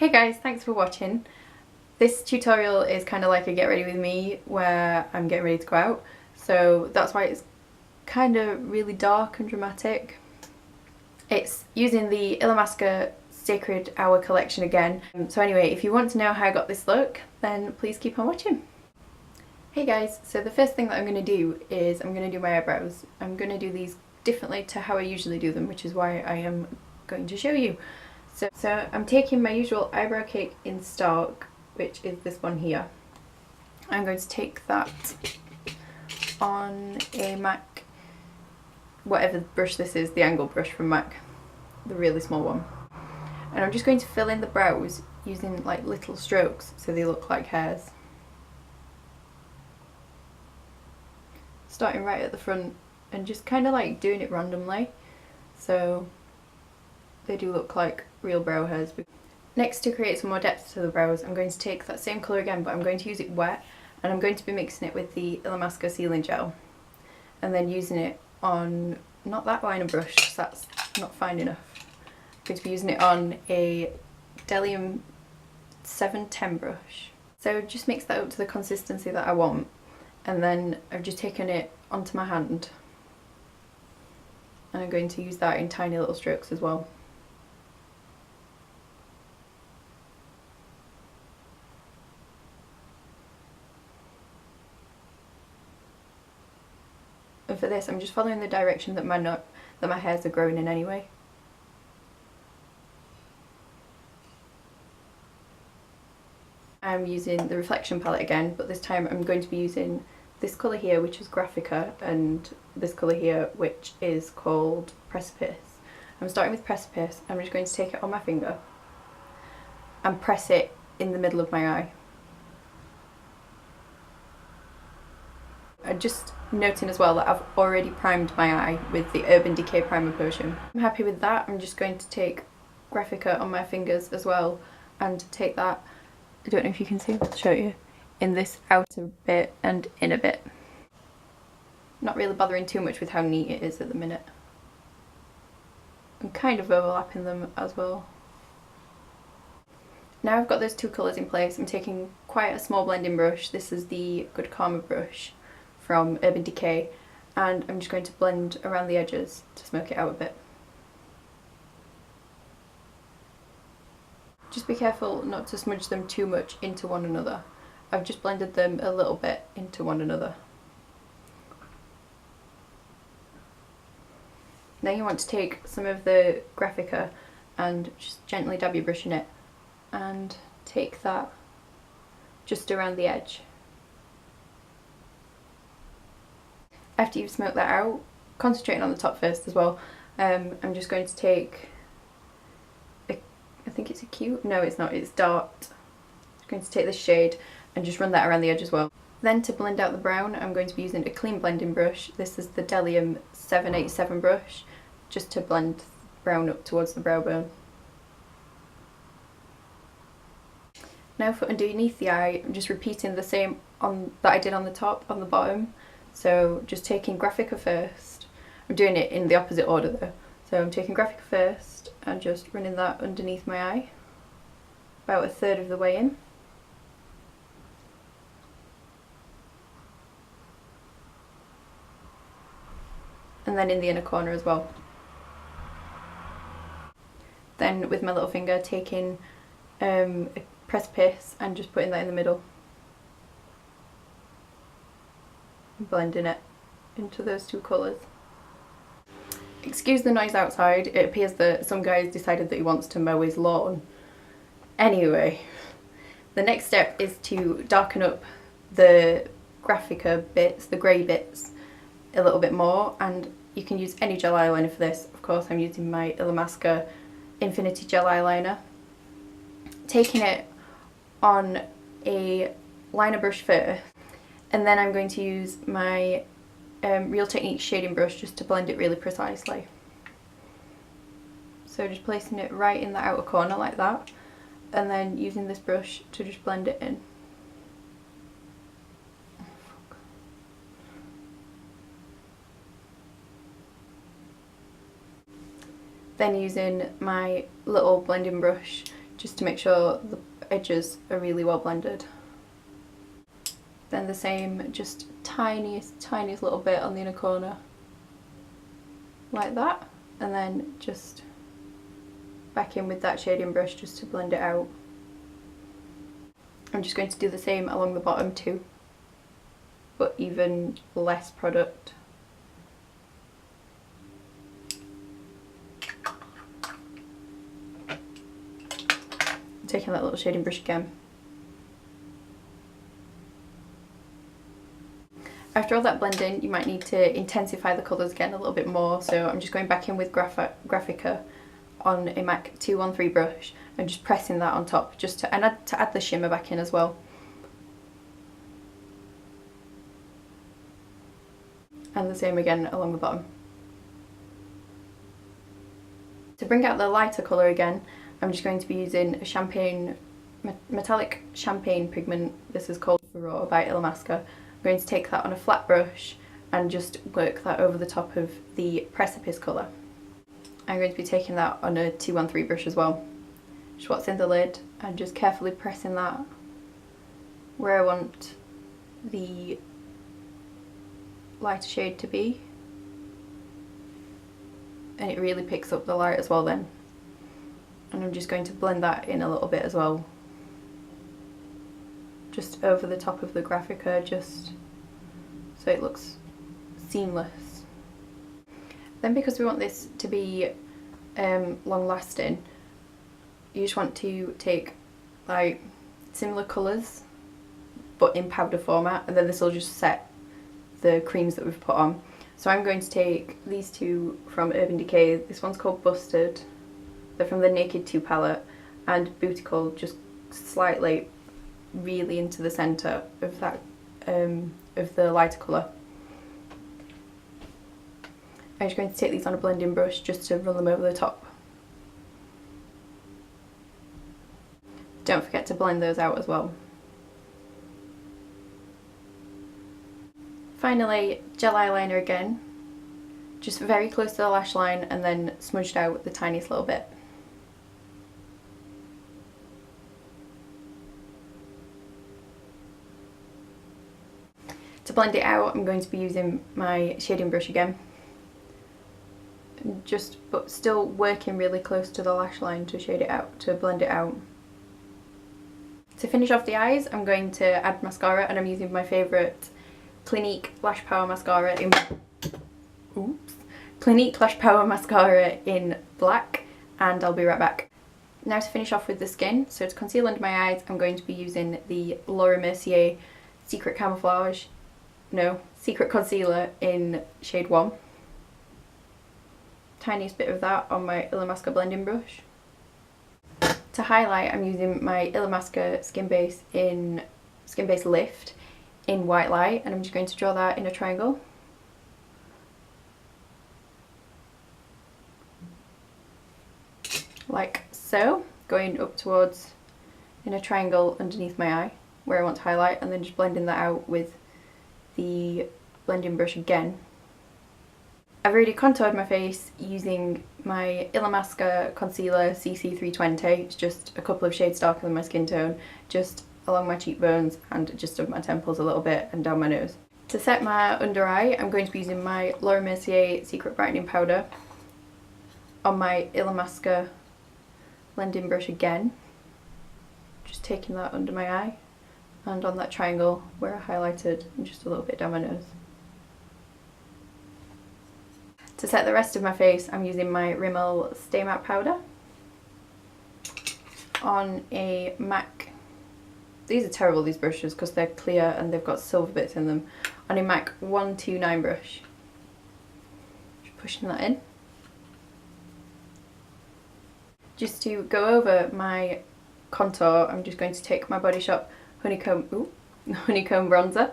Hey guys, thanks for watching. This tutorial is kind of like a get ready with me where I'm getting ready to go out, so that's why it's kind of really dark and dramatic. It's using the Illamasqua Sacred Hour collection again. So anyway, if you want to know how I got this look, then please keep on watching. Hey guys, so the first thing that I'm going to do is I'm going to do my eyebrows. I'm going to do these differently to how I usually do them, which is why I am going to show you. So I'm taking my usual eyebrow cake in stock, which is this one here. I'm going to take that on a MAC, whatever brush this is, the angle brush from MAC, the really small one. And I'm just going to fill in the brows using like little strokes so they look like hairs. Starting right at the front and just kind of like doing it randomly so they do look like real brow hairs. Next, to create some more depth to the brows, I'm going to take that same colour again, but I'm going to use it wet, and I'm going to be mixing it with the Illamasqua sealing gel and then using it on, not that liner brush because that's not fine enough. I'm going to be using it on a Delium 710 brush. So just mix that up to the consistency that I want, and then I've just taken it onto my hand and I'm going to use that in tiny little strokes as well. And for this, I'm just following the direction that my hairs are growing in anyway. I'm using the reflection palette again, but this time I'm going to be using this colour here, which is Graphica, and this colour here, which is called Precipice. I'm starting with Precipice. I'm just going to take it on my finger and press it in the middle of my eye. I'm just noting as well that I've already primed my eye with the Urban Decay primer potion. I'm happy with that. I'm just going to take Graphica on my fingers as well and take that, I don't know if you can see, I'll show you, in this outer bit and inner bit. Not really bothering too much with how neat it is at the minute. I'm kind of overlapping them as well. Now I've got those two colours in place, I'm taking quite a small blending brush. This is the Good Karma brush from Urban Decay, and I'm just going to blend around the edges to smoke it out a bit. Just be careful not to smudge them too much into one another. I've just blended them a little bit into one another. Now you want to take some of the Graphica and just gently dab your brush in it and take that just around the edge. After you've smoked that out, concentrating on the top first as well, I'm just going to take, I think it's a Q, no it's not, it's Dart. I'm going to take this shade and just run that around the edge as well. Then to blend out the brown, I'm going to be using a clean blending brush. This is the Delium 787 brush, just to blend brown up towards the brow bone. Now for underneath the eye, I'm just repeating the same that I did on the top, on the bottom. So just taking Graphica first. I'm doing it in the opposite order though. So I'm taking Graphica first and just running that underneath my eye, about a third of the way in. And then in the inner corner as well. Then with my little finger taking a Precipice and just putting that in the middle. Blending it into those two colours. Excuse the noise outside, it appears that some guy's decided that he wants to mow his lawn. Anyway, the next step is to darken up the Graphica bits, the grey bits, a little bit more, and you can use any gel eyeliner for this. Of course I'm using my Illamasqua Infinity Gel Eyeliner. Taking it on a liner brush first, and then I'm going to use my Real Techniques shading brush just to blend it really precisely. So just placing it right in the outer corner like that, and then using this brush to just blend it in. Then using my little blending brush just to make sure the edges are really well blended. Then the same, just tiniest little bit on the inner corner, like that, and then just back in with that shading brush just to blend it out. I'm just going to do the same along the bottom too, but even less product. Taking that little shading brush again. After all that blending, you might need to intensify the colours again a little bit more, so I'm just going back in with Graphica on a MAC 213 brush and just pressing that on top just to add the shimmer back in as well. And the same again along the bottom. To bring out the lighter colour again, I'm just going to be using a metallic champagne pigment. This is called Furore by Illamasqua. I'm going to take that on a flat brush and just work that over the top of the Precipice colour. I'm going to be taking that on a 213 brush as well. Just what's in the lid and just carefully pressing that where I want the lighter shade to be. And it really picks up the light as well then. And I'm just going to blend that in a little bit as well. Just over the top of the Graphica, just so it looks seamless. Then because we want this to be long lasting, you just want to take like similar colours but in powder format, and then this will just set the creams that we've put on. So I'm going to take these two from Urban Decay. This one's called Busted. They're from the Naked 2 palette, and Bootycall, just slightly really into the centre of that of the lighter colour. I'm just going to take these on a blending brush just to run them over the top. Don't forget to blend those out as well. Finally, gel eyeliner again, just very close to the lash line and then smudged out the tiniest little bit. To blend it out, I'm going to be using my shading brush again, but still working really close to the lash line to shade it out, to blend it out. To finish off the eyes, I'm going to add mascara, and I'm using my favourite Clinique Lash Power Mascara in black, and I'll be right back. Now to finish off with the skin, so to conceal under my eyes, I'm going to be using the Mercier Secret Concealer in shade 1. Tiniest bit of that on my Illamasqua blending brush. To highlight, I'm using my Illamasqua Skin Base Lift in White Light, and I'm just going to draw that in a triangle. Like so, going up towards in a triangle underneath my eye where I want to highlight, and then just blending that out with the blending brush again. I've already contoured my face using my Illamasqua Concealer CC320. It's just a couple of shades darker than my skin tone, just along my cheekbones and just up my temples a little bit and down my nose. To set my under eye, I'm going to be using my Mercier Secret Brightening Powder on my Illamasqua blending brush again. Just taking that under my eye and on that triangle where I highlighted and just a little bit down my nose. To set the rest of my face, I'm using my Rimmel Stay Matte Powder on a MAC. These are terrible, these brushes, because they're clear and they've got silver bits in them. On a MAC 129 brush. Just pushing that in. Just to go over my contour, I'm just going to take my Body Shop Honeycomb bronzer,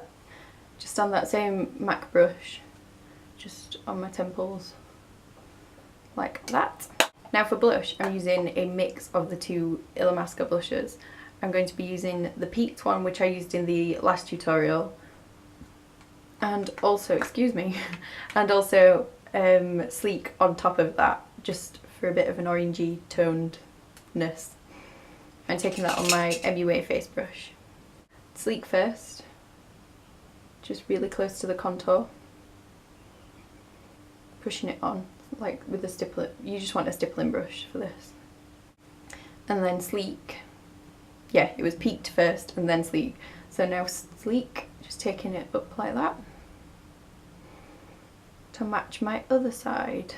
just on that same MAC brush, just on my temples, like that. Now for blush, I'm using a mix of the two Illamasqua blushes. I'm going to be using the Peaked one, which I used in the last tutorial, and also, and also Sleek on top of that, just for a bit of an orangey tonedness. I'm taking that on my MUA face brush. Sleek first, just really close to the contour. Pushing it on, like with a stippler. You just want a stippling brush for this. And then sleek. Yeah, it was peaked first and then sleek. So now sleek, just taking it up like that to match my other side.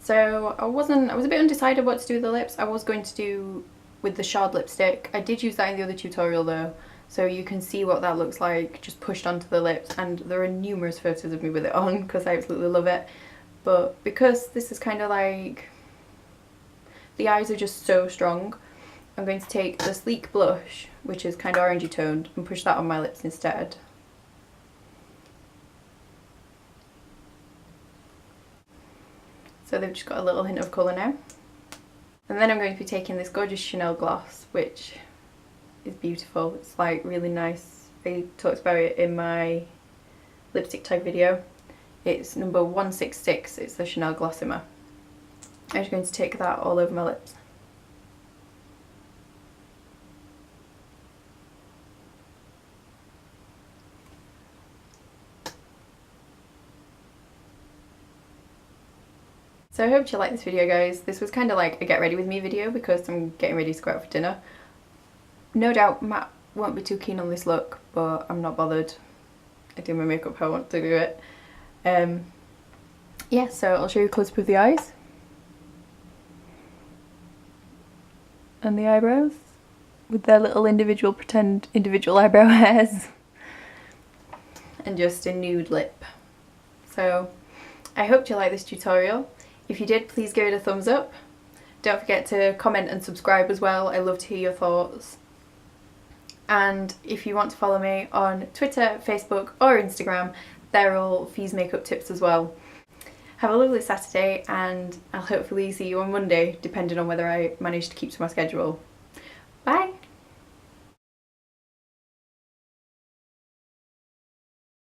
So I was a bit undecided what to do with the lips. I was going to do with the shard lipstick. I did use that in the other tutorial though, so you can see what that looks like just pushed onto the lips, and there are numerous photos of me with it on because I absolutely love it. But because this is kind of like, the eyes are just so strong, I'm going to take the sleek blush, which is kind of orangey toned, and push that on my lips instead. So they've just got a little hint of colour now. And then I'm going to be taking this gorgeous Chanel gloss, which is beautiful. It's like really nice. I talked about it in my lipstick type video. It's number 166, it's the Chanel Glossimer. I'm just going to take that all over my lips. So I hope you liked this video, guys. This was kind of like a get ready with me video because I'm getting ready to go out for dinner. No doubt Matt won't be too keen on this look, but I'm not bothered. I do my makeup how I want to do it. Yeah, so I'll show you a close-up of the eyes. And the eyebrows with their little pretend individual eyebrow hairs. And just a nude lip. So I hope you liked this tutorial. If you did, please give it a thumbs up. Don't forget to comment and subscribe as well. I love to hear your thoughts. And if you want to follow me on Twitter, Facebook or Instagram, they're all Fee's makeup tips as well. Have a lovely Saturday, and I'll hopefully see you on Monday, depending on whether I manage to keep to my schedule.